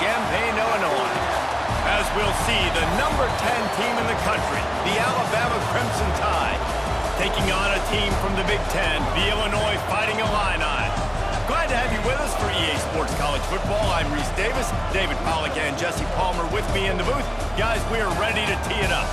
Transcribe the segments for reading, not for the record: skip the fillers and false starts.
Champaign, Illinois. As we'll see, the number 10 team in the country, the Alabama Crimson Tide, taking on a team from the Big Ten, the Illinois Fighting Illini. Glad to have you with us for EA Sports College Football. I'm Reese Davis, David Pollack and Jesse Palmer with me in the booth. Guys, we are ready to tee it up.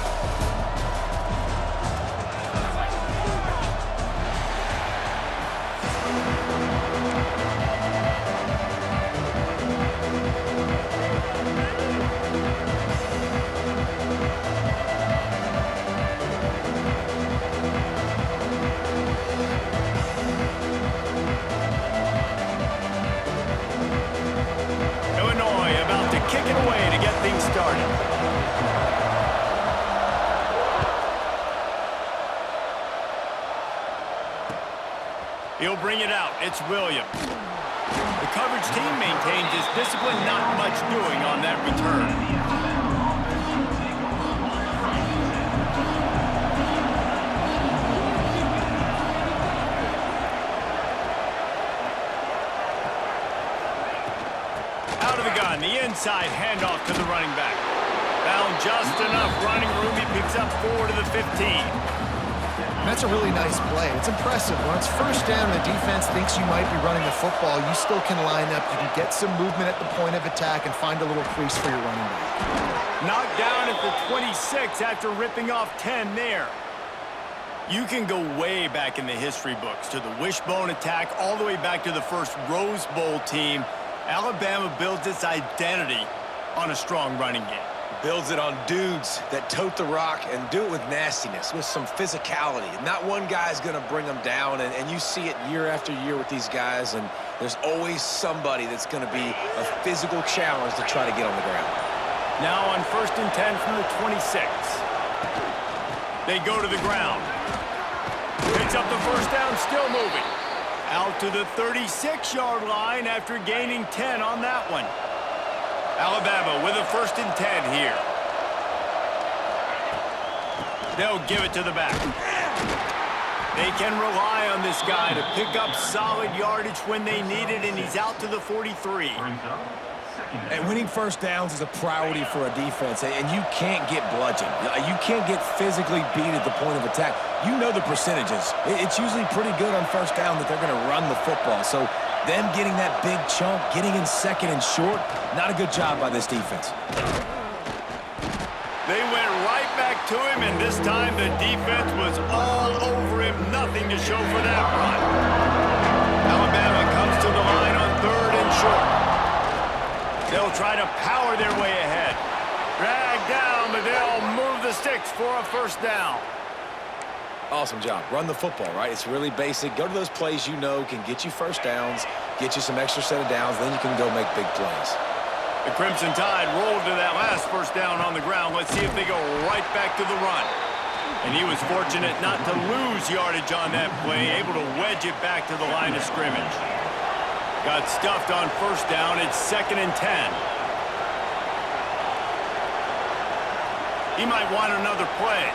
He'll bring it out. It's Williams. The coverage team maintains his discipline, not much doing on that return. Out of the gun, the inside handoff to the running back. Found just enough running room. He picks up 4 to the 15. That's a really nice play. It's impressive. When it's first down and the defense thinks you might be running the football, you still can line up. You can get some movement at the point of attack and find a little crease for your running back. Knocked down at the 26 after ripping off 10 there. You can go way back in the history books to the wishbone attack all the way back to the first Rose Bowl team. Alabama builds its identity on a strong running game. Builds it on dudes that tote the rock and do it with nastiness, with some physicality. Not one guy's going to bring them down, and you see it year after year with these guys, and there's always somebody that's going to be a physical challenge to try to get on the ground. Now on 1st and 10 from the 26. They go to the ground. Picks up the first down, still moving. Out to the 36-yard line after gaining 10 on that one. Alabama with a 1st and 10 here. They'll give it to the back. They can rely on this guy to pick up solid yardage when they need it, and he's out to the 43. And winning first downs is a priority for a defense, and you can't get bludgeoned. You can't get physically beat at the point of attack. You know the percentages. It's usually pretty good on first down that they're going to run the football. So them getting that big chunk, getting in 2nd and short, not a good job by this defense. They went right back to him, and this time the defense was all over him. Nothing to show for that run. Alabama comes to the line on 3rd and short. They'll try to power their way ahead. Drag down, but they'll move the sticks for a 1st down. Awesome job. Run the football, right? It's really basic. Go to those plays you know can get you first downs, get you some extra set of downs, then you can go make big plays. The Crimson Tide rolled to that last 1st down on the ground. Let's see if they go right back to the run. And he was fortunate not to lose yardage on that play, able to wedge it back to the line of scrimmage. Got stuffed on 1st down. It's 2nd and 10. He might want another play.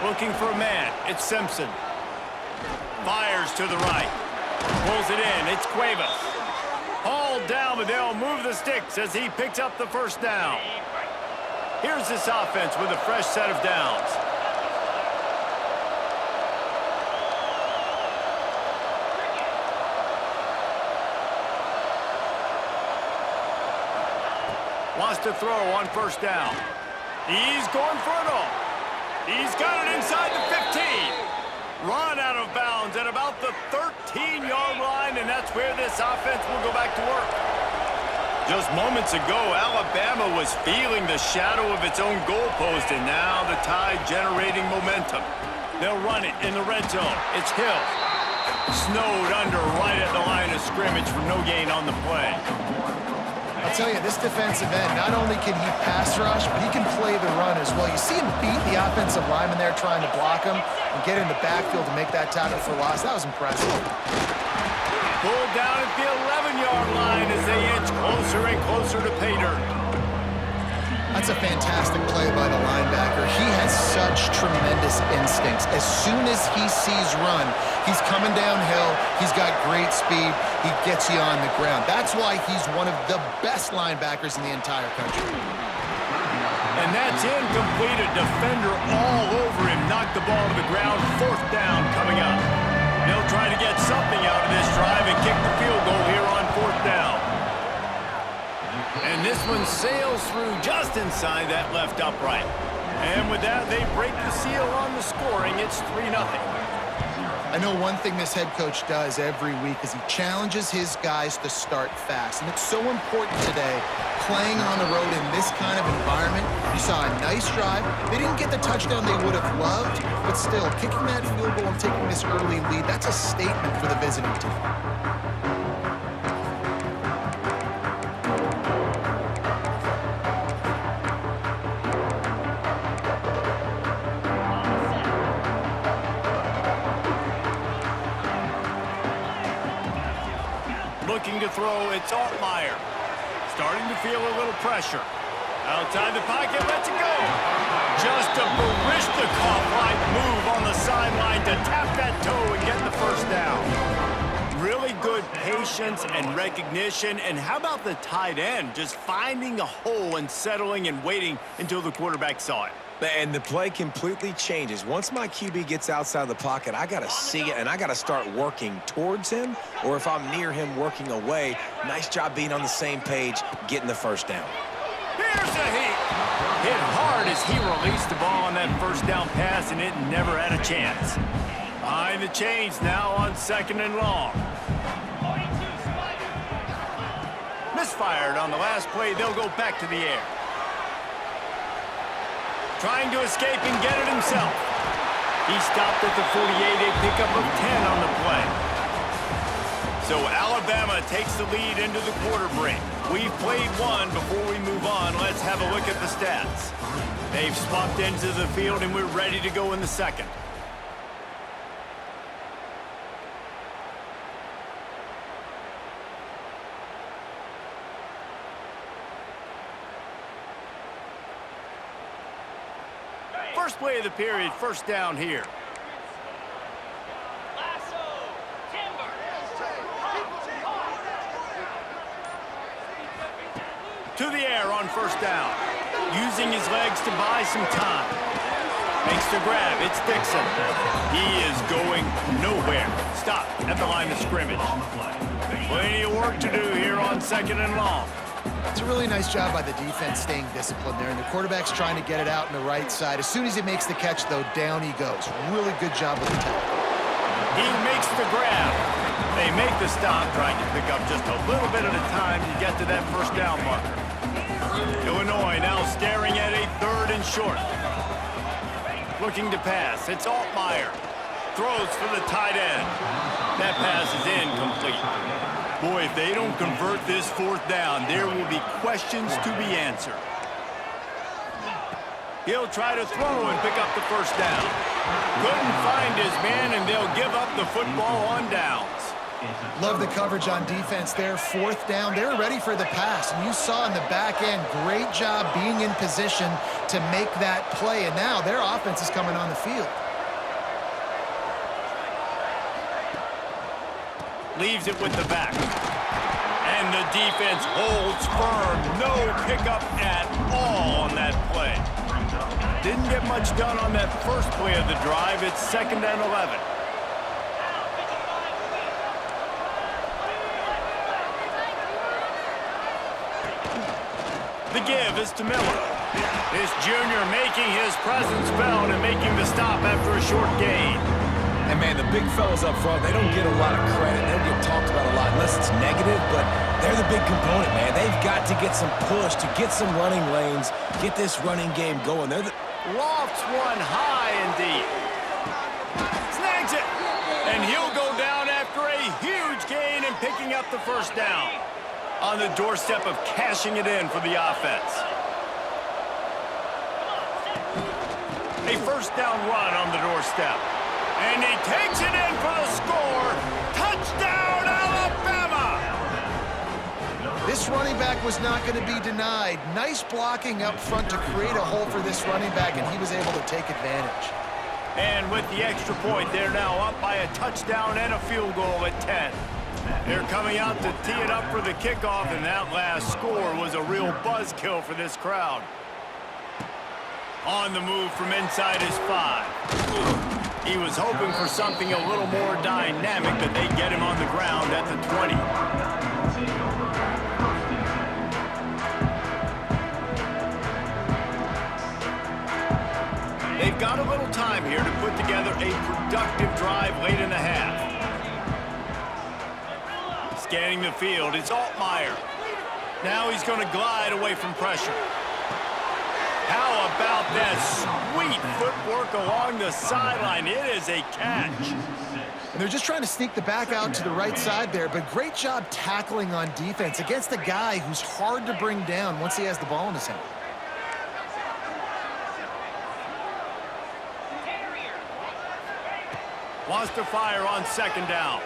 Looking for a man. It's Simpson. Fires to the right. Pulls it in. It's Cuevas. Hauled down, but they'll move the sticks as he picks up the 1st down. Here's this offense with a fresh set of downs. Wants to throw on 1st down. He's going for it all. He's got it inside the 15. Run out of bounds at about the 13-yard line, and that's where this offense will go back to work. Just moments ago, Alabama was feeling the shadow of its own goalpost, and now the Tide generating momentum. They'll run it in the red zone. It's Hill. Snowed under right at the line of scrimmage for no gain on the play. I'll tell you, this defensive end, not only can he pass rush, but he can play the run as well. You see him beat the offensive lineman there trying to block him and get in the backfield to make that tackle for loss. That was impressive. Pulled down at the 11-yard line as they inch closer and closer to pay dirt. That's a fantastic play by the linebacker. He has such tremendous instincts. As soon as he sees run, he's coming downhill. He's got great speed. He gets you on the ground. That's why he's one of the best linebackers in the entire country. And that's incomplete. A defender all over him. Knocked the ball to the ground. 4th down coming up. They'll try to get something out of this drive and kick the field goal here on 4th down. And this one sails through just inside that left upright. And with that, they break the seal on the scoring. It's 3-0. I know one thing this head coach does every week is he challenges his guys to start fast. And it's so important today, playing on the road in this kind of environment. You saw a nice drive. They didn't get the touchdown they would have loved, but still, kicking that field goal and taking this early lead, that's a statement for the visiting team. Looking to throw, it's Altmaier. Starting to feel a little pressure. Outside the pocket, lets it go. Just a Baryshnikov-like move on the sideline to tap that toe and get the 1st down. Really good patience and recognition. And how about the tight end? Just finding a hole and settling and waiting until the quarterback saw it. And the play completely changes. Once my QB gets outside the pocket, I got to see it, and I got to start working towards him, or if I'm near him, working away. Nice job being on the same page, getting the 1st down. Here's a hit hard as he released the ball on that 1st down pass, and it never had a chance. Behind the chains now on 2nd and long. Misfired on the last play. They'll go back to the air. Trying to escape and get it himself. He stopped at the 48, a pickup of 10 on the play. So Alabama takes the lead into the quarter break. We've played one. Before we move on, let's have a look at the stats. They've swapped into the field, and we're ready to go in the 2nd. First play of the period, 1st down here. To the air on 1st down. Using his legs to buy some time. Makes the grab. It's Dixon. He is going nowhere. Stop at the line of scrimmage. Plenty of work to do here on 2nd and long. It's a really nice job by the defense staying disciplined there, and the quarterback's trying to get it out on the right side. As soon as he makes the catch, though, down he goes. Really good job with the tackle. He makes the grab. They make the stop, trying to pick up just a little bit at a time to get to that 1st down marker. Illinois now staring at a 3rd and short. Looking to pass. It's Altmaier. Throws for the tight end. That pass is incomplete. Boy, if they don't convert this 4th down, there will be questions to be answered. He'll try to throw and pick up the 1st down. Couldn't find his man, and they'll give up the football on downs. Love the coverage on defense there. 4th down, they're ready for the pass. And you saw in the back end, great job being in position to make that play. And now their offense is coming on the field. Leaves it with the back. And the defense holds firm. No pickup at all on that play. Didn't get much done on that first play of the drive. It's 2nd and 11. The give is to Miller. This junior making his presence felt and making the stop after a short gain. And, man, the big fellas up front, they don't get a lot of credit. They don't get talked about a lot unless it's negative, but they're the big component, man. They've got to get some push, to get some running lanes, get this running game going. Lofts one high and deep. Snags it. And he'll go down after a huge gain and picking up the 1st down. On the doorstep of cashing it in for the offense. A 1st down run on the doorstep. And he takes it in for the score. Touchdown, Alabama! This running back was not going to be denied. Nice blocking up front to create a hole for this running back, and he was able to take advantage. And with the extra point, they're now up by a touchdown and a field goal at 10. They're coming out to tee it up for the kickoff, and that last score was a real buzzkill for this crowd. On the move from inside his 5. He was hoping for something a little more dynamic, but they get him on the ground at the 20. They've got a little time here to put together a productive drive late in the half. Scanning the field, it's Altmaier. Now he's going to glide away from pressure. How about that sweet footwork along the sideline? It is a catch. And they're just trying to sneak the back out to the right side there, but great job tackling on defense against a guy who's hard to bring down once he has the ball in his hand. Wants to fire on second down.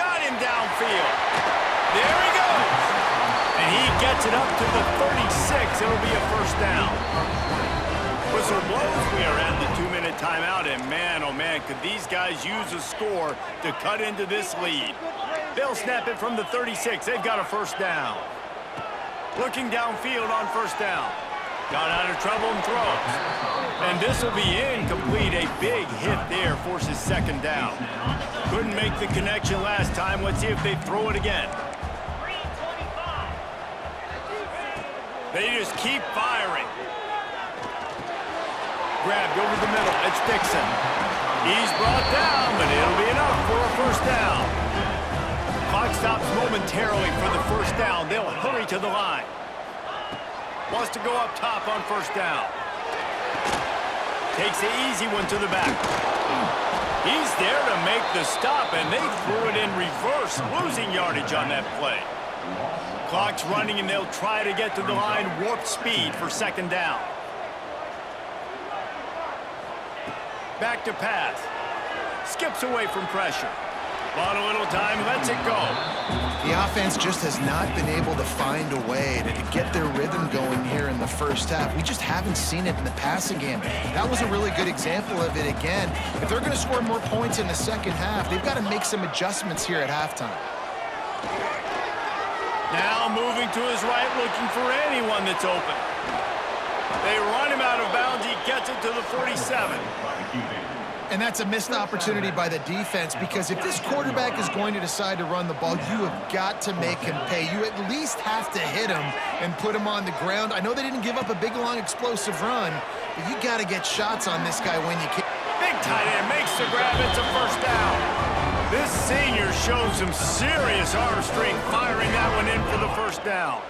Got him downfield. There he goes. And he gets it up to the 36. It'll be a first down. Whistle blows. We are at the 2-minute timeout. And man, oh man, could these guys use a score to cut into this lead. They'll snap it from the 36. They've got a first down. Looking downfield on first down. Got out of trouble and throws. And this will be incomplete. A big hit there forces second down. Couldn't make the connection last time. Let's see if they throw it again. They just keep firing. Grabbed over the middle. It's Dixon. He's brought down, but it'll be enough for a first down. Clock stops momentarily for the first down. They'll hurry to the line. Wants to go up top on first down. Takes the easy one to the back. He's there to make the stop, and they threw it in reverse, losing yardage on that play. Clock's running, and they'll try to get to the line, warp speed for second down. Back to pass. Skips away from pressure. Bought a little time, lets it go. The offense just has not been able to find a way to get their rhythm going here in the first half. We just haven't seen it in the passing game. That was a really good example of it again. If they're going to score more points in the second half, they've got to make some adjustments here at halftime. Now moving to his right, looking for anyone that's open. They run him out of bounds. He gets it to the 47. And that's a missed opportunity by the defense, because if this quarterback is going to decide to run the ball, you have got to make him pay. You at least have to hit him and put him on the ground. I know they didn't give up a big, long, explosive run, but you got to get shots on this guy when you can. Big tight end makes the grab. It's a first down. This senior shows some serious arm strength, firing that one in for the first down.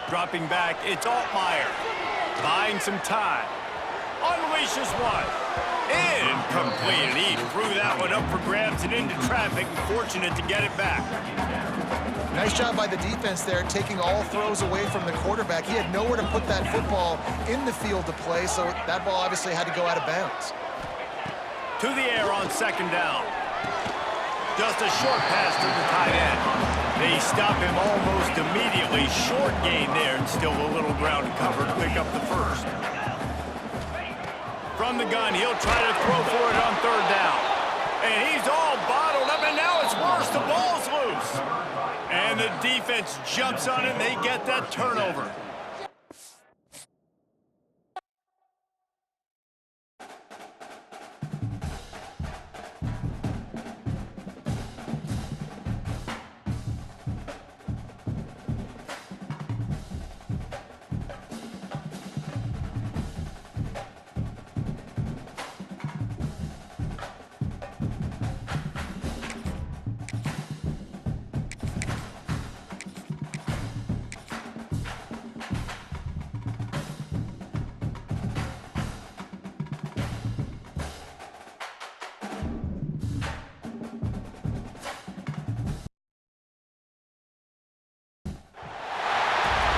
Dropping back, it's Altmaier. Buying some time. Unleashes one. Incomplete. He threw that one up for grabs and into traffic. Fortunate to get it back. Nice job by the defense there, taking all throws away from the quarterback. He had nowhere to put that football in the field to play, so that ball obviously had to go out of bounds. To the air on second down. Just a short pass to the tight end. They stop him almost immediately. Short gain there, and still a little ground to cover to pick up the first. From the gun, he'll try to throw for it on third down. And he's all bottled up, and now it's worse. The ball's loose. And the defense jumps on it, and they get that turnover.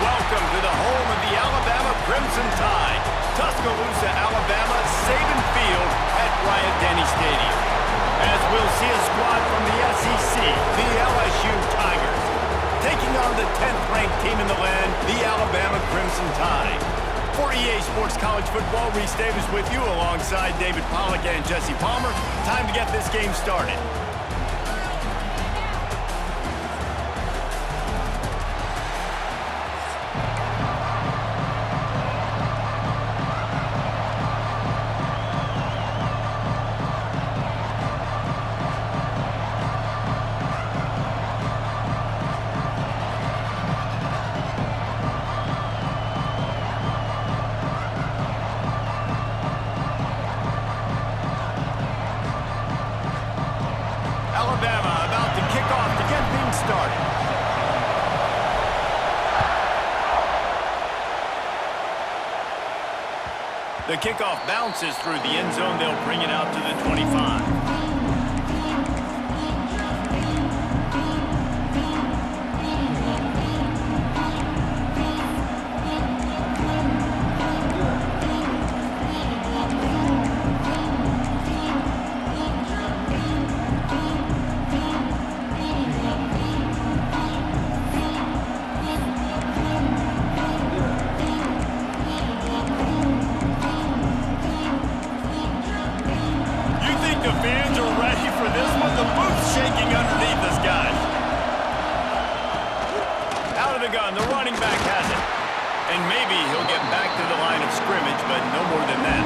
Welcome to the home of the Alabama Crimson Tide. Tuscaloosa, Alabama, Saban Field at Bryant-Denny Stadium. As we'll see a squad from the SEC, the LSU Tigers. team in the land, the Alabama Crimson Tide. For EA Sports College Football, Reese Davis with you alongside David Pollack and Jesse Palmer. Time to get this game started. Alabama about to kick off to get things started. The kickoff bounces through the end zone. They'll bring it out to the 25. The running back has it. And maybe he'll get back to the line of scrimmage, but no more than that.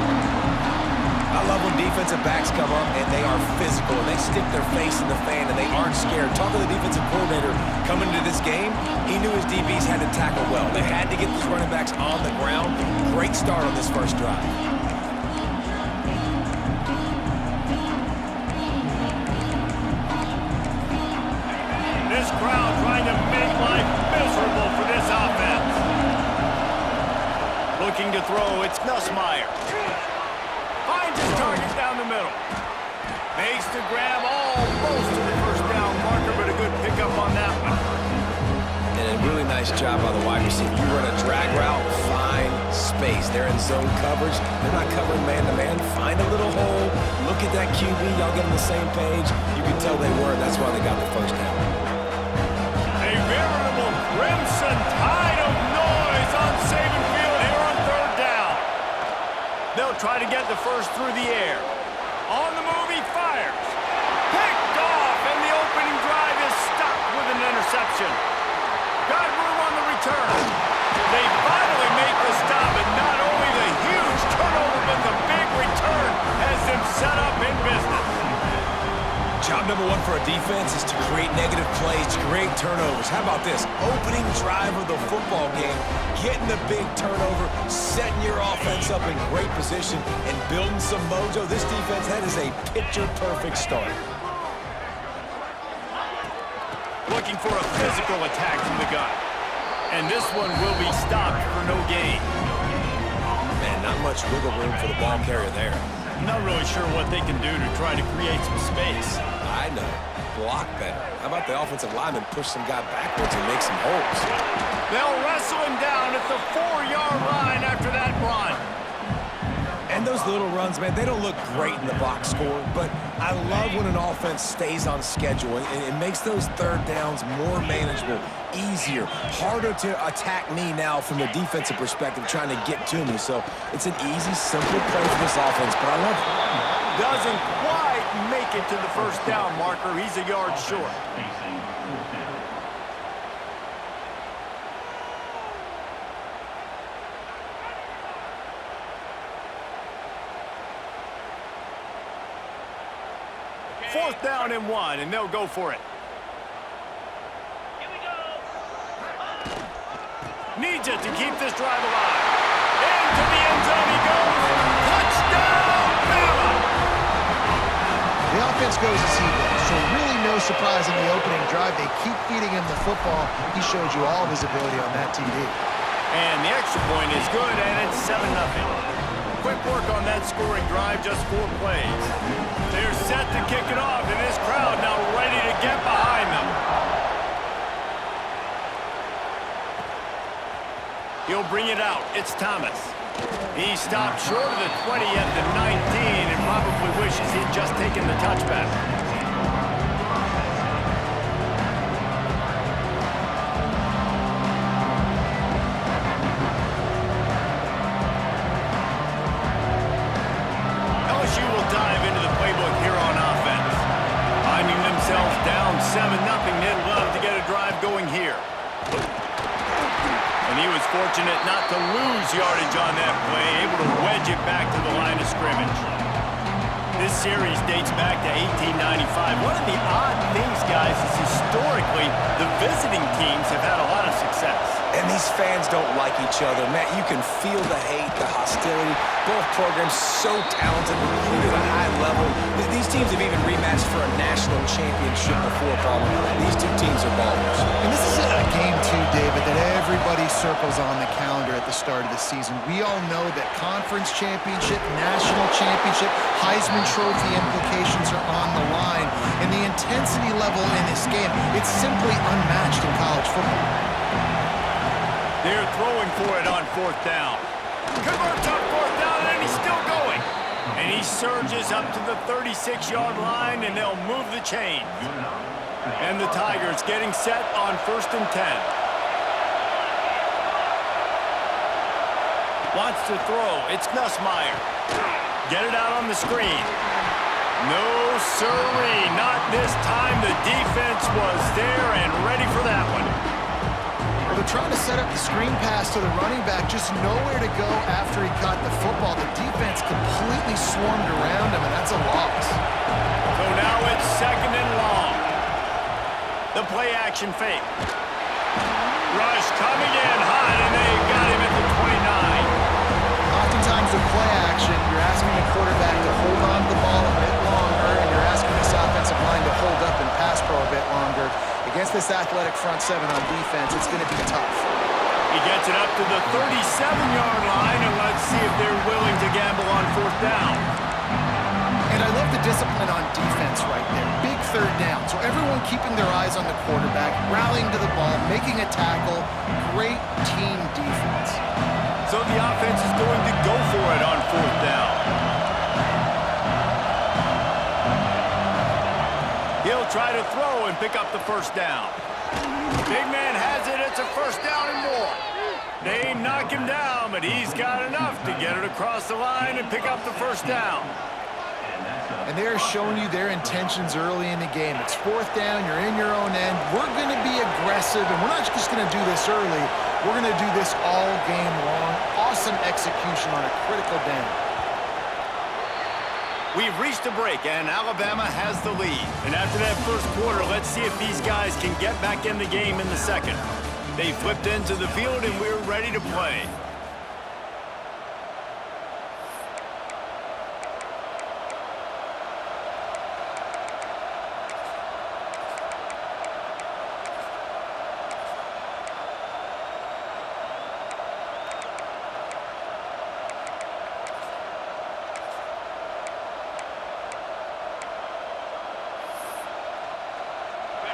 I love when defensive backs come up and they are physical and they stick their face in the fan and they aren't scared. Talking to the defensive coordinator coming into this game, he knew his DBs had to tackle well. They had to get these running backs on the ground. Great start on this first drive. This crowd trying to make life miserable for this offense. Looking to throw, it's Nussmeier. Finds his target down the middle. Makes the grab almost to the first down marker, but a good pickup on that one. And a really nice job by the wide receiver. You run a drag route, find space. They're in zone coverage. They're not covering man-to-man. Find a little hole. Look at that QB. Y'all get on the same page. You can tell they were. That's why they got the first down. A veritable Crimson Tide of noise on Saban Field here on third down. They'll try to get the first through the air. On the move, he fires. Picked off, and the opening drive is stopped with an interception. Got room on the return. They finally make the stop, and not only the huge turnover, but the big return has them set up in business. Job number one for a defense is to create negative plays, to create turnovers. How about this? Opening drive of the football game, getting the big turnover, setting your offense up in great position, and building some mojo. This defense, that is a picture-perfect start. Looking for a physical attack from the gun. And this one will be stopped for no gain. Man, not much wiggle room for the ball carrier there. I'm not really sure what they can do to try to create some space. I know. Block better. How about the offensive lineman push some guy backwards and make some holes? They'll wrestle him down at the 4-yard line after that run. And those little runs, man, they don't look great in the box score, but I love when an offense stays on schedule, and it makes those third downs more manageable, easier, harder to attack me now from the defensive perspective trying to get to me. So it's an easy, simple play for this offense, but I love it. Doesn't quite make it to the first down marker. He's a yard short. Fourth down and 1, and they'll go for it. Needs it to keep this drive alive. Into the end zone he goes. Touchdown, Bama! The offense goes as he goes, so really no surprise in the opening drive. They keep feeding him the football. He showed you all of his ability on that TD. And the extra point is good, and it's 7-0. Quick work on that scoring drive, just 4 plays. They're set to kick it off, and this crowd now ready to get behind them. He'll bring it out. It's Thomas. He stopped short of the 20 at the 19 and probably wishes he'd just taken the touchback. And he was fortunate not to lose yardage on that play, able to wedge it back to the line of scrimmage. This series dates back to 1895. One of the odd things, guys, is historically the visiting teams have had a lot of success. And these fans don't like each other. Matt, you can feel the hate, the hostility. Both programs so talented, recruited at a high level. These teams have even rematched for a national championship before, Palmer. These two teams are ballers. And this is a game, too, David, that everybody circles on the calendar at the start of the season. We all know that conference championship, national championship, Heisman Trophy implications are on the line. And the intensity level in this game, it's simply unmatched in college football. They're throwing for it on 4th down. Converts on 4th down, and he's still going. And he surges up to the 36-yard line, and they'll move the chains. And the Tigers getting set on 1st and 10. Wants to throw. It's Nussmeier. Get it out on the screen. No, sirree. Not this time. The defense was there and ready for that one. They're trying to set up the screen pass to the running back, just nowhere to go after he caught the football. The defense completely swarmed around him, and that's a loss. So now it's 2nd and long. The play action fake. Rush coming in hot, and they got him at the 29. Oftentimes with play action, you're asking the quarterback to hold on to the ball a bit longer, and you're asking this offensive line to hold up and pass pro a bit longer. Against this athletic front seven on defense, it's going to be tough. He gets it up to the 37-yard line, and let's see if they're willing to gamble on 4th down. And I love the discipline on defense right there. Big 3rd down. So everyone keeping their eyes on the quarterback, rallying to the ball, making a tackle. Great team defense. So the offense is going to go for it on 4th down. He'll try to throw and pick up the 1st down. Big man has it. It's a 1st down and more. They knock him down, but he's got enough to get it across the line and pick up the 1st down. And they're showing you their intentions early in the game. It's 4th down. You're in your own end. We're going to be aggressive, and we're not just going to do this early. We're going to do this all game long. Awesome execution on a critical down. We've reached a break, and Alabama has the lead. And after that first quarter, let's see if these guys can get back in the game in the second. They flipped into the field, and we're ready to play.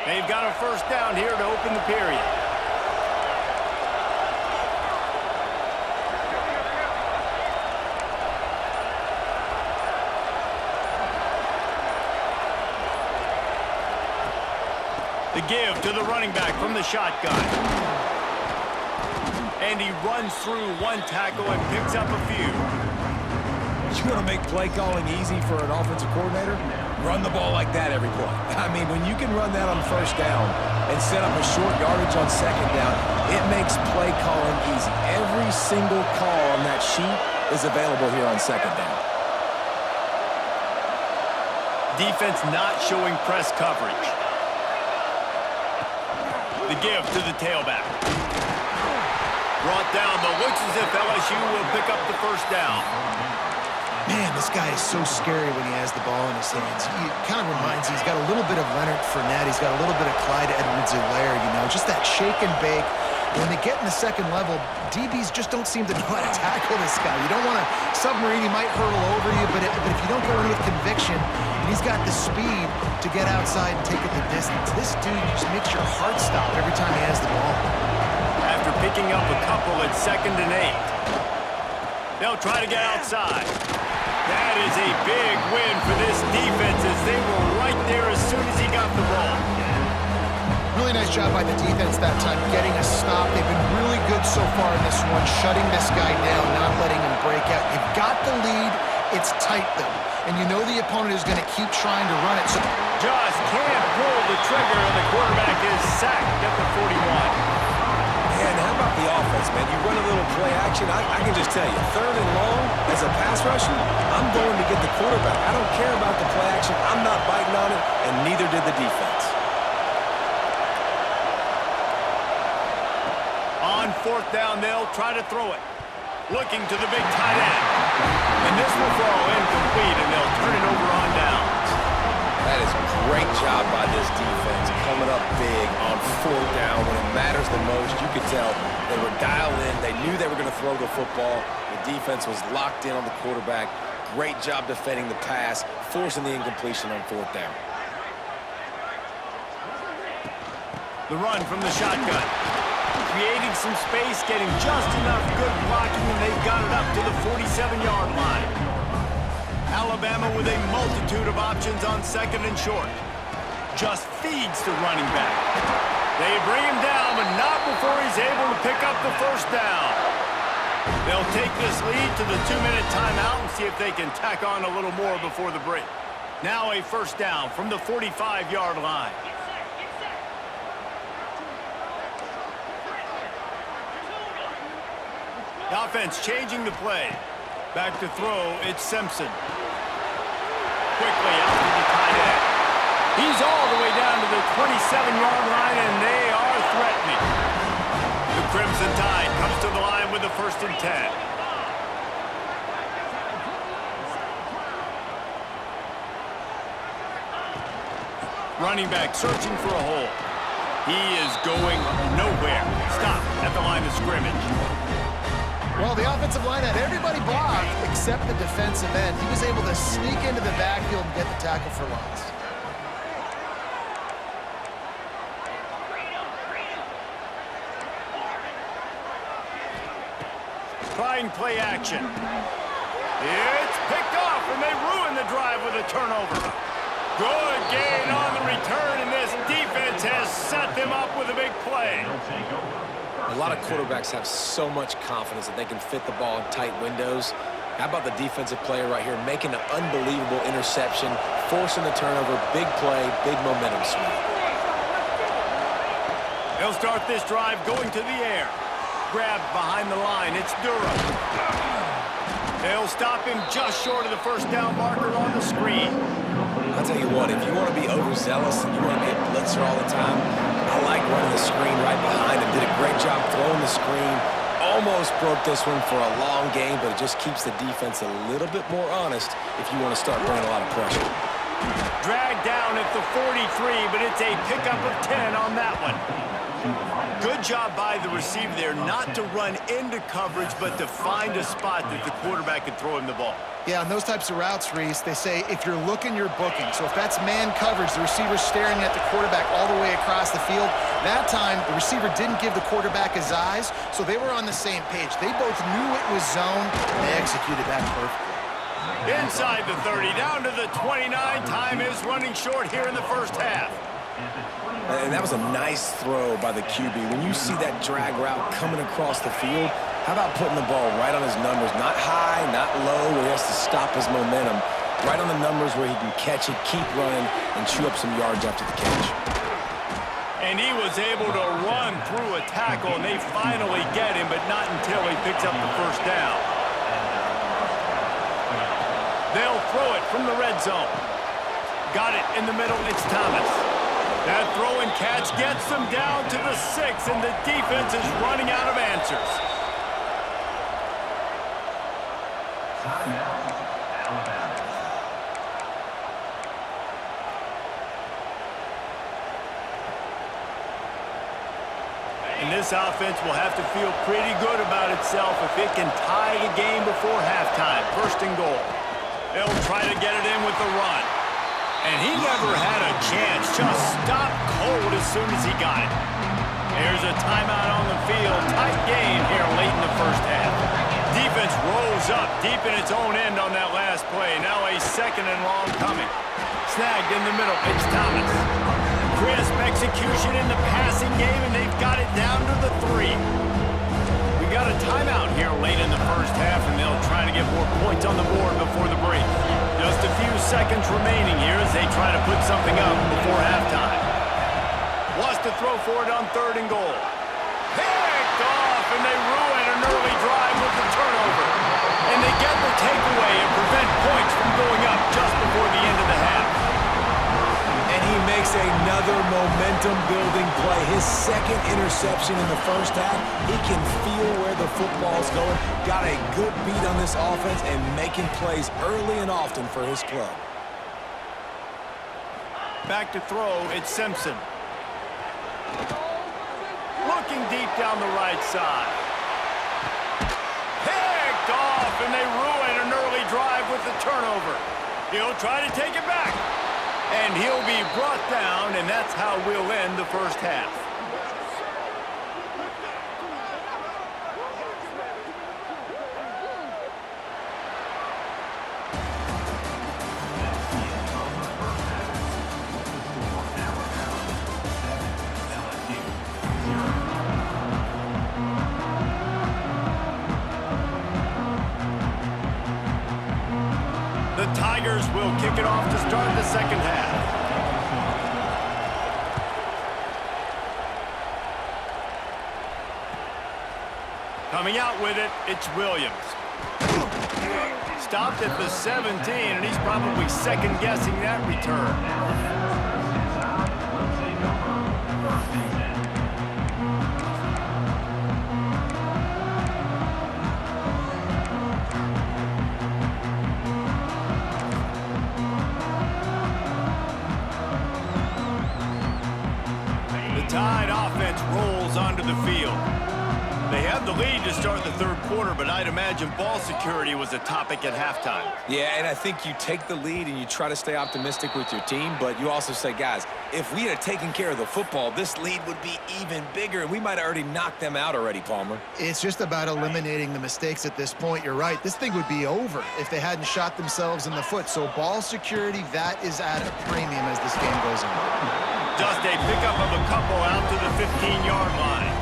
They've got a 1st down here to open the period. The give to the running back from the shotgun. And he runs through one tackle and picks up a few. You want to make play calling easy for an offensive coordinator? Run the ball like that every play. I mean, when you can run that on 1st down and set up a short yardage on 2nd down, it makes play calling easy. Every single call on that sheet is available here on 2nd down. Defense not showing press coverage. The give to the tailback. Brought down, but looks as if LSU will pick up the 1st down. Man, this guy is so scary when he has the ball in his hands. He kind of reminds me, he's got a little bit of Leonard Fournette. He's got a little bit of Clyde Edwards-Helaire, you know, just that shake and bake. When they get in the second level, DBs just don't seem to know how to tackle this guy. You don't want to submarine, he might hurtle over you, but if you don't go in with conviction, and he's got the speed to get outside and take it the distance. This dude just makes your heart stop every time he has the ball. After picking up a couple at 2nd and 8. They'll try to get outside. That is a big win for this defense as they were right there as soon as he got the ball. Really nice job by the defense that time, getting a stop. They've been really good so far in this one, shutting this guy down, not letting him break out. You've got the lead. It's tight, though. And you know the opponent is going to keep trying to run it. So just can't pull the trigger, and the quarterback is sacked at the 41. action, I can just tell you, third and long, as a pass rusher, I'm going to get the quarterback. I don't care about the play action. I'm not biting on it, and neither did the defense. On fourth down, they'll try to throw it. Looking to the big tight end. And this will fall incomplete, and they'll turn it over on downs. That is a great job by this defense, coming up big on fourth down when it matters the most. You could tell they were dialed in. They knew they were going to throw the football. The defense was locked in on the quarterback. Great job defending the pass, forcing the incompletion on fourth down. The run from the shotgun. Creating some space, getting just enough good blocking, and they've got it up to the 47-yard line. Alabama with a multitude of options on second and short. Just feeds the running back. They bring him down, but not before he's able to pick up the first down. They'll take this lead to the 2-minute timeout and see if they can tack on a little more before the break. Now a first down from the 45-yard line. The offense changing the play. Back to throw, it's Simpson. Quickly out to the tight end. He's all the way down to the 27-yard line, and they are threatening. The Crimson Tide comes to the line with the 1st and 10. Running back searching for a hole. He is going nowhere. Stopped at the line of scrimmage. Well, the offensive line had everybody blocked except the defensive end. He was able to sneak into the backfield and get the tackle for loss. Trying play action. It's picked off, and they ruin the drive with a turnover. Good gain on the return, and this defense has set them up with a big play. A lot of quarterbacks have so much confidence that they can fit the ball in tight windows. How about the defensive player right here making an unbelievable interception, forcing the turnover, big play, big momentum swing. They'll start this drive going to the air. Grabbed behind the line, it's Durham. They'll stop him just short of the first down marker on the screen. I'll tell you what, if you want to be overzealous and you want to be a blitzer all the time, I like running the screen right behind him. Did a great job throwing the screen. Almost broke this one for a long game, but it just keeps the defense a little bit more honest if you want to start bringing a lot of pressure. Dragged down at the 43, but it's a pickup of 10 on that one. Good job by the receiver there not to run into coverage, but to find a spot that the quarterback could throw him the ball. Yeah, on those types of routes, Reese, they say if you're looking, you're booking. So if that's man coverage, the receiver's staring at the quarterback all the way across the field. That time, the receiver didn't give the quarterback his eyes, so they were on the same page. They both knew it was zone, and they executed that perfectly. Inside the 30, down to the 29. Time is running short here in the first half. And that was a nice throw by the QB. When you see that drag route coming across the field, how about putting the ball right on his numbers? Not high, not low, where he has to stop his momentum. Right on the numbers where he can catch it, keep running, and chew up some yards after the catch. And he was able to run through a tackle, and they finally get him, but not until he picks up the first down. They'll throw it from the red zone. Got it in the middle, it's Thomas. That throw and catch gets them down to the 6, and the defense is running out of answers. And this offense will have to feel pretty good about itself if it can tie the game before halftime. 1st and goal. They'll try to get it in with the run. And he never had a chance. Just stopped cold as soon as he got it. There's a timeout on the field. Tight game here late in the first half. Defense rolls up deep in its own end on that last play. Now a 2nd and long coming. Snagged in the middle. It's Thomas. Crisp execution in the passing game, and they've got it down to the 3. We got a timeout here late in the first half, and they'll try to get more points on the board before the break. Just a few seconds remaining here as they try to put something up before halftime. Wants to throw for it on 3rd and goal. Picked off, and they ruin an early drive with It's another momentum-building play. His second interception in the first half. He can feel where the football's going. Got a good beat on this offense and making plays early and often for his club. Back to throw, it's Simpson. Looking deep down the right side. Picked off, and they ruin an early drive with the turnover. He'll try to take it back. And he'll be brought down, and that's how we'll end the first half. The Tigers will kick it off to start the second half. Coming out with it, it's Williams. Stopped at the 17, and he's probably second-guessing that return. Tide offense rolls onto the field. They have the lead to start the third quarter, but I'd imagine ball security was a topic at halftime. Yeah, and I think you take the lead and you try to stay optimistic with your team, but you also say, guys, if we had taken care of the football, this lead would be even bigger, and we might have already knocked them out already, Palmer. It's just about eliminating the mistakes at this point. You're right. This thing would be over if they hadn't shot themselves in the foot. So ball security, that is at a premium as this game goes on. Just a pickup of a couple out to the 15-yard line.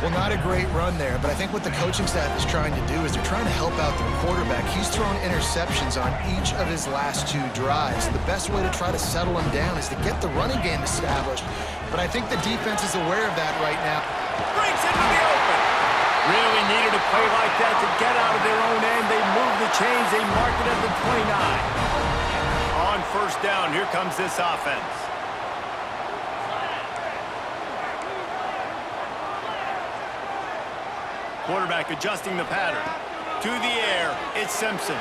Well, not a great run there, but I think what the coaching staff is trying to do is they're trying to help out their quarterback. He's thrown interceptions on each of his last two drives. The best way to try to settle him down is to get the running game established. But I think the defense is aware of that right now. Breaks into the open. Really needed a play like that to get out of their own end. They move the chains. They mark it at the 29. On first down, here comes this offense. Quarterback adjusting the pattern. To the air, it's Simpson.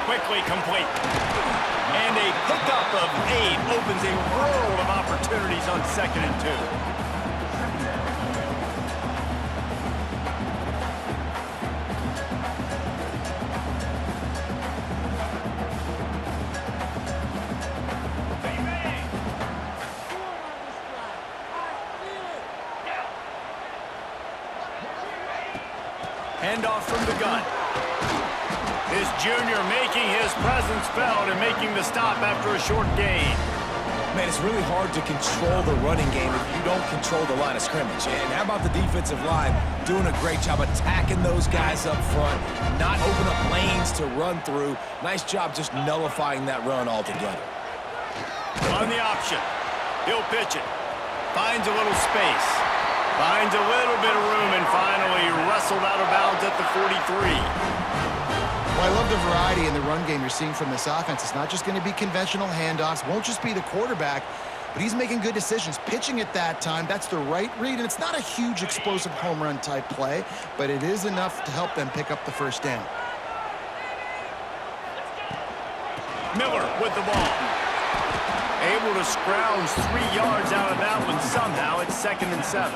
Quickly complete. And a pickup of 8 opens a world of opportunities on 2nd and 2. Handoff from the gun. This junior making his presence felt and making the stop after a short gain. Man, it's really hard to control the running game if you don't control the line of scrimmage. And how about the defensive line doing a great job attacking those guys up front, not open up lanes to run through. Nice job just nullifying that run altogether. On the option. He'll pitch it. Finds a little space. Finds a little bit of room and finally wrestled out of bounds at the 43. Well, I love the variety in the run game you're seeing from this offense. It's not just going to be conventional handoffs. Won't just be the quarterback, but he's making good decisions. Pitching at that time, that's the right read, and it's not a huge explosive home run type play, but it is enough to help them pick up the first down. Miller with the ball. Able to scrounge 3 yards out of that one somehow. It's 2nd and 7.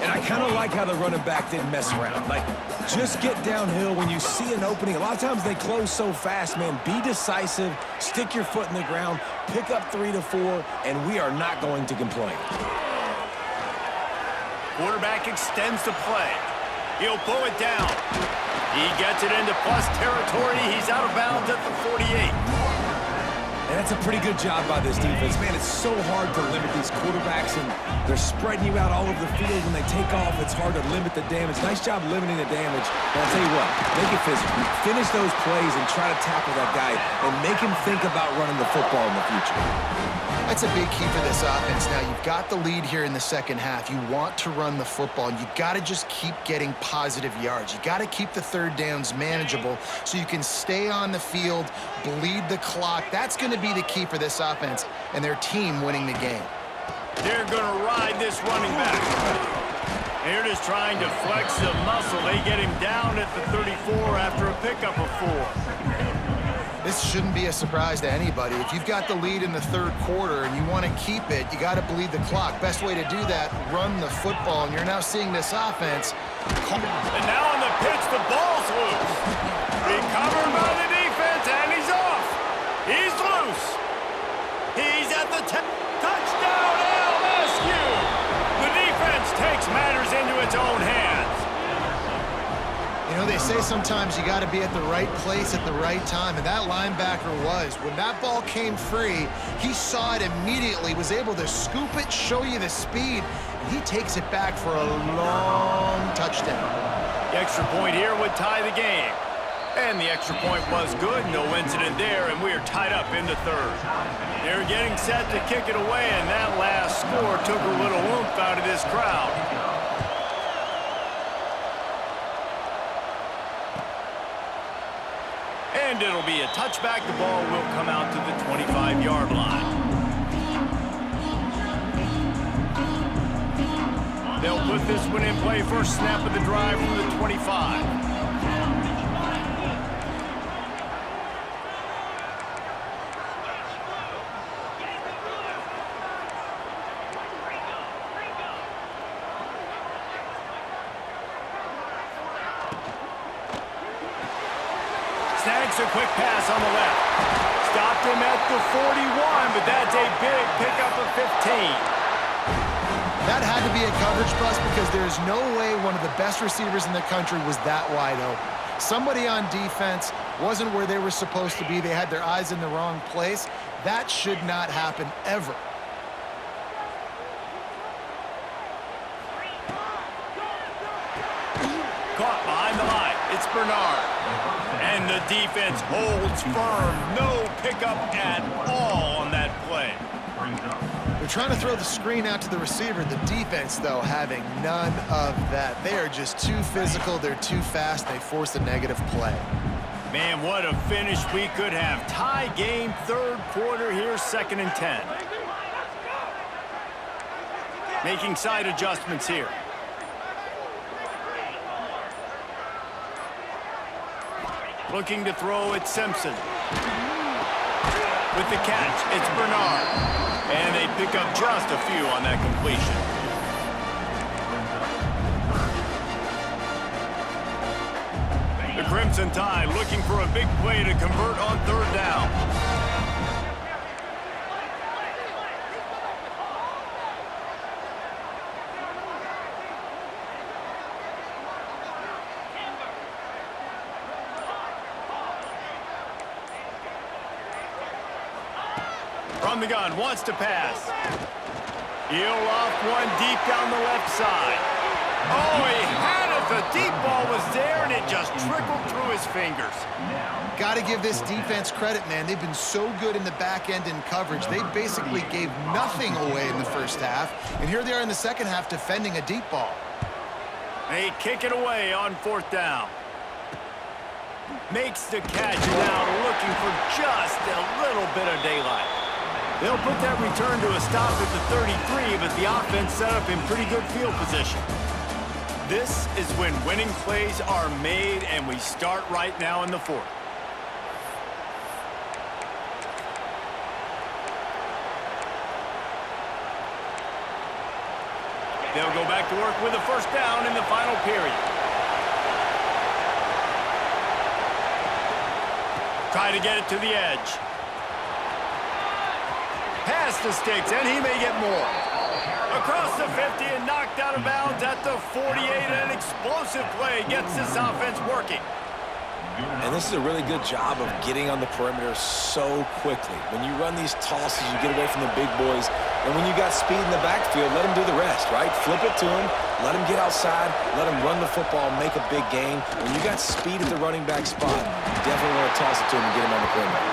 And I kind of like how the running back didn't mess around. Like, just get downhill when you see an opening. A lot of times they close so fast, man. Be decisive, stick your foot in the ground, pick up 3 to 4, and we are not going to complain. Quarterback extends the play. He'll pull it down. He gets it into plus territory. He's out of bounds at the 48. And that's a pretty good job by this defense. Man, it's so hard to limit these quarterbacks, and they're spreading you out all over the field. When they take off, it's hard to limit the damage. Nice job limiting the damage. And I'll tell you what, make it physical. Finish those plays and try to tackle that guy and make him think about running the football in the future. That's a big key for this offense. Now, you've got the lead here in the second half. You want to run the football, and you got to just keep getting positive yards. You got to keep the third downs manageable so you can stay on the field, bleed the clock. That's going to be the key for this offense and their team winning the game. They're going to ride this running back. They're just trying to flex the muscle. They get him down at the 34 after a pickup of 4. This shouldn't be a surprise to anybody. If you've got the lead in the third quarter and you want to keep it, you got to bleed the clock. Best way to do that, run the football. And you're now seeing this offense. And now on the pitch, the ball's loose. Recovered by the defense, and he's off. He's loose. He's at the 10. Touchdown, LSU. The defense takes matters into its own hands. You know, they say sometimes you got to be at the right place at the right time, and that linebacker was. When that ball came free, he saw it immediately, was able to scoop it, show you the speed, and he takes it back for a long touchdown. The extra point here would tie the game. And the extra point was good, no incident there, and we are tied up in the third. They're getting set to kick it away, and that last score took a little oomph out of this crowd. And it'll be a touchback. The ball will come out to the 25-yard line. They'll put this one in play. First snap of the drive from the 25. Snags a quick pass on the left. Stopped him at the 41, but that's a big pickup of 15. That had to be a coverage bust because there's no way one of the best receivers in the country was that wide open. Somebody on defense wasn't where they were supposed to be. They had their eyes in the wrong place. That should not happen ever. Caught behind the line. It's Bernard. And the defense holds firm. No pickup at all on that play. They're trying to throw the screen out to the receiver. The defense, though, having none of that. They are just too physical. They're too fast. They force a negative play. Man, what a finish we could have. Tie game, third quarter here, 2nd and 10. Making side adjustments here. Looking to throw at Simpson. With the catch, it's Bernard. And they pick up just a few on that completion. The Crimson Tide looking for a big play to convert on third down. From the gun, wants to pass. He'll off one deep down the left side. Oh, he had it. The deep ball was there, and it just trickled through his fingers. Got to give this defense credit, man. They've been so good in the back end in coverage. They basically gave nothing away in the first half, and here they are in the second half defending a deep ball. They kick it away on fourth down. Makes the catch now, looking for just a little bit of daylight. They'll put that return to a stop at the 33, but the offense set up in pretty good field position. This is when winning plays are made, and we start right now in the fourth. They'll go back to work with a first down in the final period. Try to get it to the edge. Past the sticks, and he may get more. Across the 50 and knocked out of bounds at the 48. An explosive play gets this offense working. And this is a really good job of getting on the perimeter so quickly. When you run these tosses, you get away from the big boys. And when you got speed in the backfield, let them do the rest, right? Flip it to them, let them get outside, let them run the football, make a big gain. When you got speed at the running back spot, you definitely want to toss it to him and get him on the perimeter.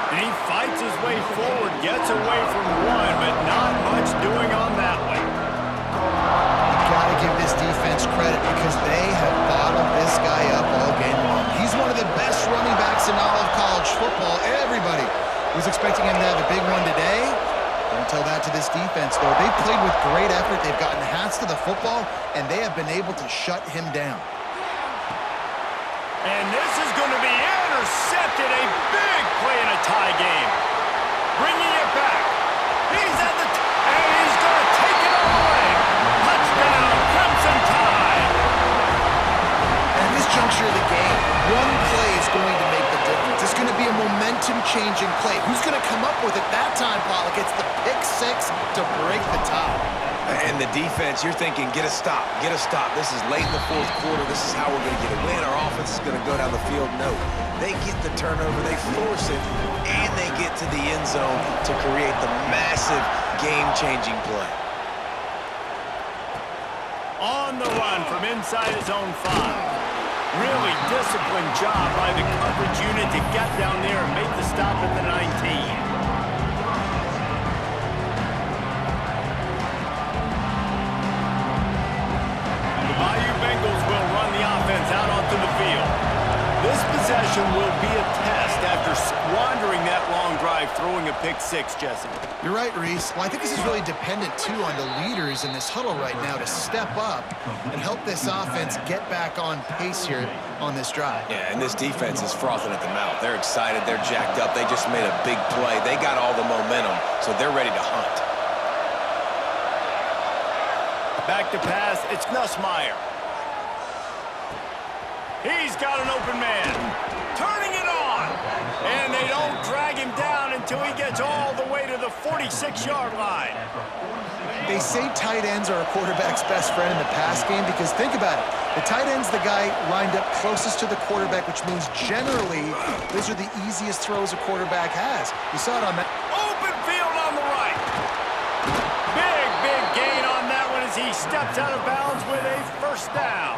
And he fights his way forward, gets away from one, but not much doing on that one. You got to give this defense credit because they have bottled this guy up all game long. He's one of the best running backs in all of college football. Everybody was expecting him tell that to this defense, though. They've played with great effort. They've gotten hats to the football, and they have been able to shut him down. And this is going to be intercepted. A big play in a tie game. Bringing it back. He's at the and he's going to take it all away. Touchdown, Crimson Tide. At this juncture of the game, one play is going to make the difference. It's going to be a momentum-changing play. Who's going to come up with it that time, Pollock? It's the pick six to break the tie. And the defense, you're thinking, get a stop, get a stop. This is late in the fourth quarter. This is how we're going to get a win. Our offense is going to go down the field. No, they get the turnover, they force it, and they get to the end zone to create the massive game-changing play. On the run from inside his own 5. Really disciplined job by the coverage unit to get down there and make the stop at the 19. Out onto the field. This possession will be a test after squandering that long drive, throwing a pick 6, Jesse. You're right, Reese. Well, I think this is really dependent, too, on the leaders in this huddle right now to step up and help this offense get back on pace here on this drive. Yeah, and this defense is frothing at the mouth. They're excited. They're jacked up. They just made a big play. They got all the momentum, so they're ready to hunt. Back to pass. It's Nussmeier. He's got an open man. Turning it on. And they don't drag him down until he gets all the way to the 46-yard line. They say tight ends are a quarterback's best friend in the pass game because think about it. The tight end's the guy lined up closest to the quarterback, which means generally those are the easiest throws a quarterback has. You saw it on that. Open field on the right. Big gain on that one as he steps out of bounds with a first down.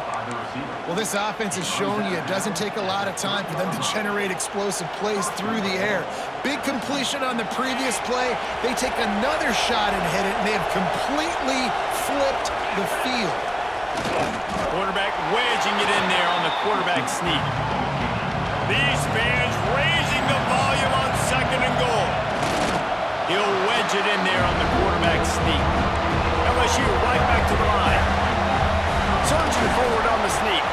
Well, this offense has shown you it doesn't take a lot of time for them to generate explosive plays through the air. Big completion on the previous play. They take another shot and hit it, and they have completely flipped the field. Quarterback wedging it in there on the quarterback sneak. These fans raising the volume on 2nd and goal. He'll wedge it in there on the quarterback sneak. LSU right back to the line. Surging forward on the sneak.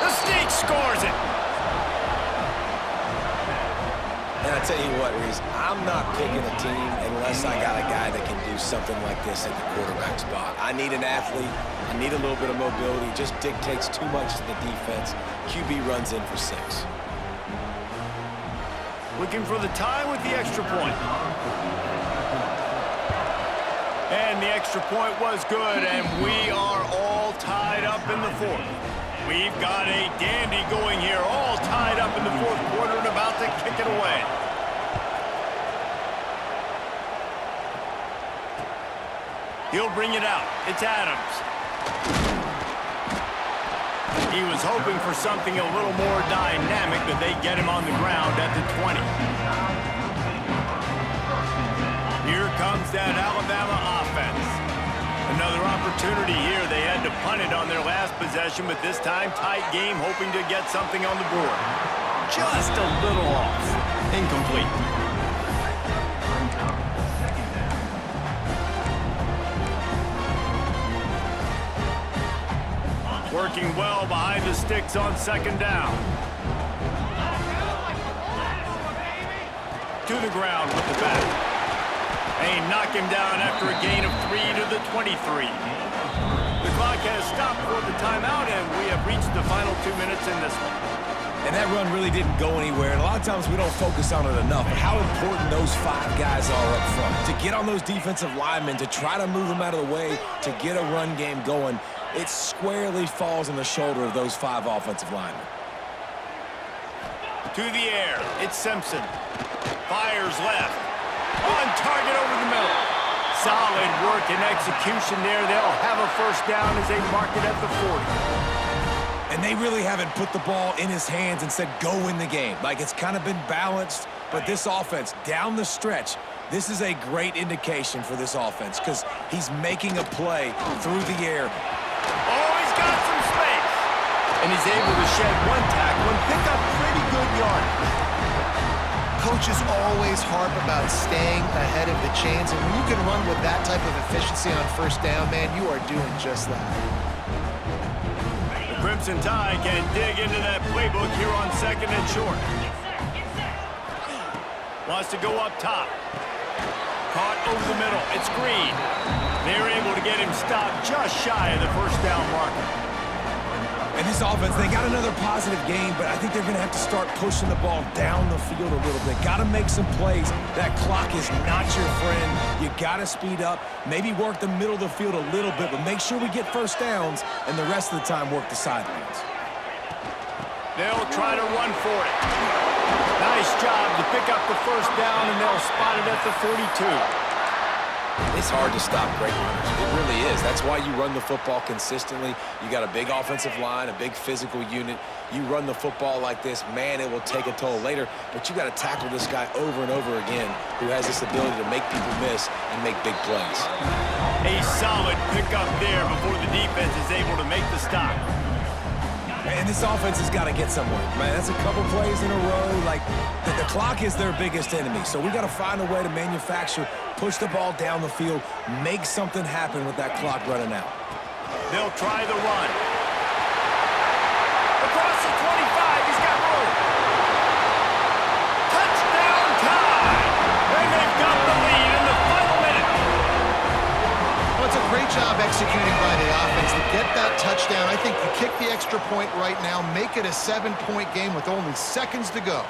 The sneak scores it. And I tell you what, Reese, I'm not picking a team unless I got a guy that can do something like this at the quarterback spot. I need an athlete. I need a little bit of mobility. It just dictates too much to the defense. QB runs in for 6. Looking for the tie with the extra point. And the extra point was good, and we are all tied up in the 4th. We've got a dandy going here, all tied up in the 4th quarter and about to kick it away. He'll bring it out. It's Adams. He was hoping for something a little more dynamic, but they get him on the ground at the 20. Here comes that Alabama offense. Another opportunity here. They had to punt it on their last possession, but this time tight game, hoping to get something on the board. Just a little off. Incomplete. Working well behind the sticks on 2nd down. To the ground with the back. They knock him down after a gain of 3 to the 23. The clock has stopped for the timeout, and we have reached the final 2 minutes in this one. And that run really didn't go anywhere. And a lot of times we don't focus on it enough. But how important those 5 guys are up front. To get on those defensive linemen, to try to move them out of the way, to get a run game going, it squarely falls on the shoulder of those 5 offensive linemen. To the air, it's Simpson. Fires left. On target over the middle. Solid work and execution there. They'll have a first down as they mark it at the 40. And they really haven't put the ball in his hands and said, go win the game. Like, it's kind of been balanced, but this offense, down the stretch, this is a great indication for this offense because he's making a play through the air. Oh, he's got some space. And he's able to shed one tackle and pick up pretty good yardage. coaches always harp about staying ahead of the chains, and when you can run with that type of efficiency on first down, man, you are doing just that. The Crimson Tide can dig into that playbook here on 2nd and short. Wants to go up top. Caught over the middle. It's Green. They're able to get him stopped just shy of the first down marker. And this offense, they got another positive game, but I think they're going to have to start pushing the ball down the field a little bit. Got to make some plays. That clock is not your friend. You got to speed up, maybe work the middle of the field a little bit, but make sure we get first downs, and the rest of the time work the sidelines. They'll try to run for it. Nice job to pick up the first down, and they'll spot it at the 42. It's hard to stop great runners. It really is. That's why you run the football consistently. You got a big offensive line, a big physical unit. You run the football like this, man, it will take a toll later. But you got to tackle this guy over and over again who has this ability to make people miss and make big plays. A solid pickup there before the defense is able to make the stop. And this offense has got to get somewhere. Man, that's a couple plays in a row. Like, the clock is their biggest enemy. So we got to find a way to manufacture, push the ball down the field, make something happen with that clock running out. They'll try the run. Across the 25, he's got room. Touchdown time! And they've got the lead in the final minute. Well, it's a great job executing by the offense to get that touchdown. I think you kick the extra point right now, make it a 7-point game with only seconds to go.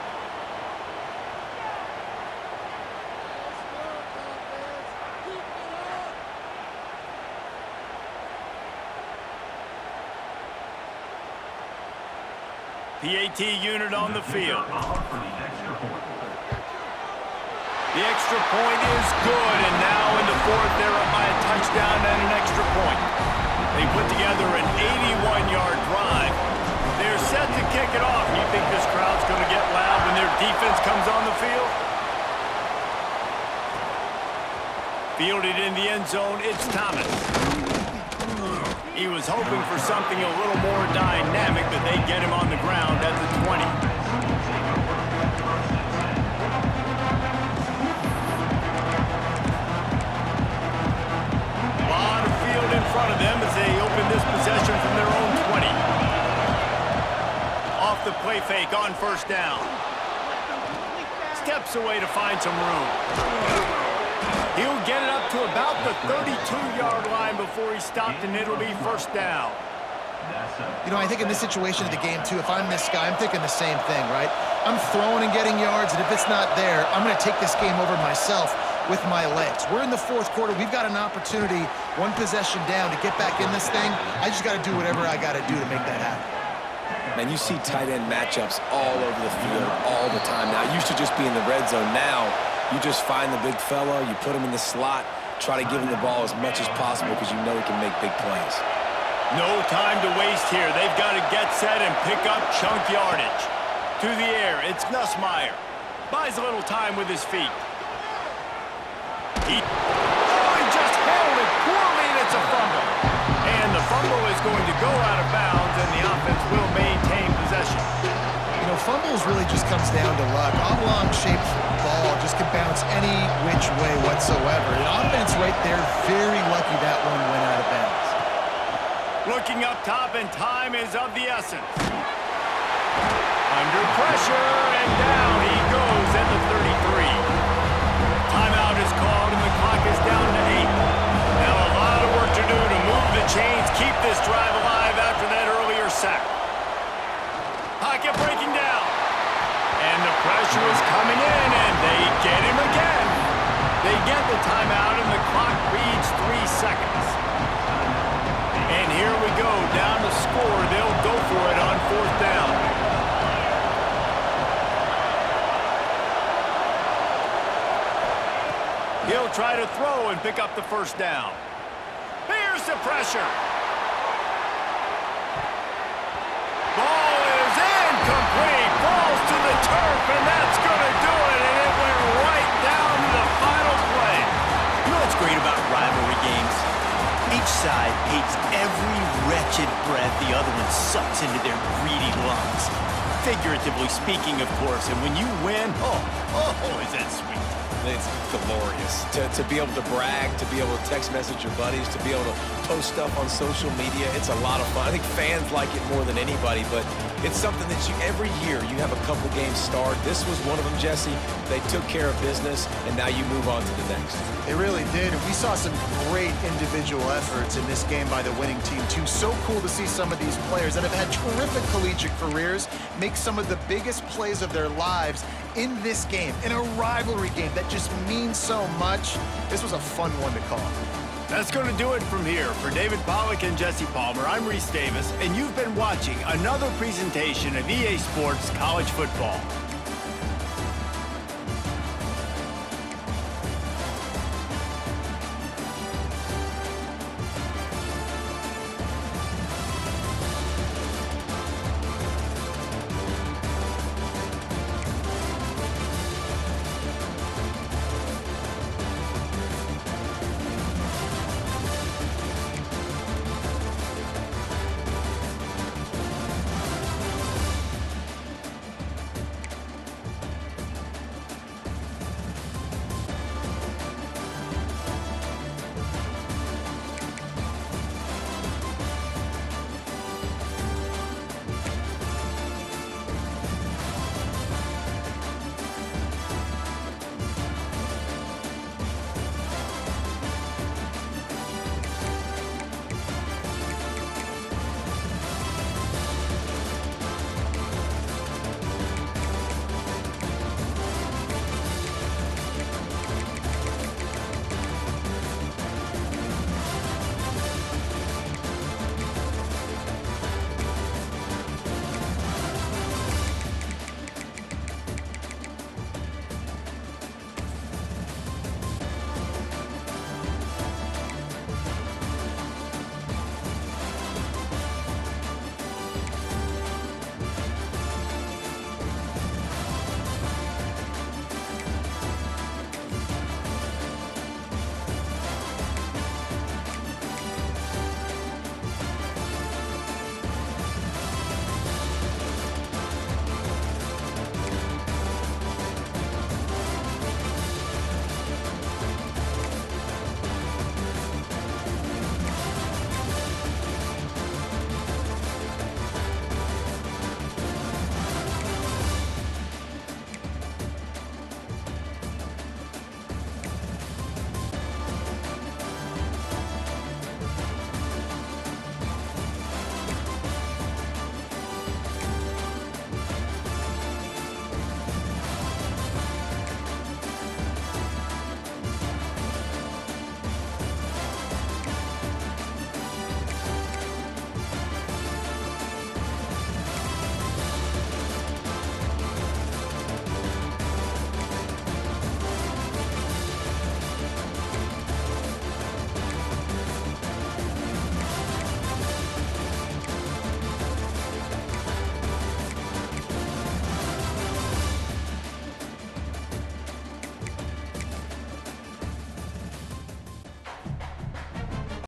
PAT unit on the field. The extra point is good, and now in the fourth, they're up by a touchdown and an extra point. They put together an 81-yard drive. They're set to kick it off. You think this crowd's going to get loud when their defense comes on the field? Fielded in the end zone, it's Thomas. He was hoping for something a little more dynamic, but they get him on the ground at the 20. A lot of field in front of them as they open this possession from their own 20. Off the play fake on first down. Steps away to find some room. He'll get it up to about the 32-yard line before he stopped, and it'll be first down. You know, I think in this situation of the game, too, if I'm this guy, I'm thinking the same thing, right? I'm throwing and getting yards, and if it's not there, I'm going to take this game over myself with my legs. We're in the fourth quarter. We've got an opportunity, one possession down, to get back in this thing. I just got to do whatever I got to do to make that happen. Man, you see tight end matchups all over the field all the time now. It used to just be in the red zone. Now, you just find the big fella, you put him in the slot, try to give him the ball as much as possible because you know he can make big plays. No time to waste here. They've got to get set and pick up chunk yardage. To the air, it's Nussmeier. Buys a little time with his feet. He just held it poorly, and it's a fumble. And the fumble is going to go out of bounds, and the offense will maintain possession. You know, fumbles really just comes down to luck. Oblong-shaped ball just can bounce any which way whatsoever. The offense right there, very lucky that one went out of bounds. Looking up top, and time is of the essence. Under pressure, and down he goes at the 33. Timeout is called, and the clock is down to 8. Now a lot of work to do to move the chains, keep this drive alive after that earlier sack. Pocket breaking down. And the pressure is coming in, and they get him again. They get the timeout, and the clock reads 3 seconds. And here we go, down to score. They'll go for it on fourth down. He'll try to throw and pick up the first down. Here's the pressure. Ball is incomplete. Falls to the turf, and that's going to do it. And it went right down to the final play. You know what's great about rivalry games? Each side hates every wretched breath the other one sucks into their greedy lungs. Figuratively speaking, of course. And when you win, is that sweet. It's glorious to be able to brag, to be able to text message your buddies, to be able to post stuff on social media. It's a lot of fun. I think fans like it more than anybody, but it's something that every year you have a couple games start. This was one of them, Jesse. They took care of business, and now you move on to the next. They really did, and we saw some great individual efforts in this game by the winning team, too. So cool to see some of these players that have had terrific collegiate careers make some of the biggest plays of their lives in this game, in a rivalry game that just means so much. This was a fun one to call. That's going to do it from here. For David Pollack and Jesse Palmer, I'm Reese Davis, and you've been watching another presentation of EA Sports College Football.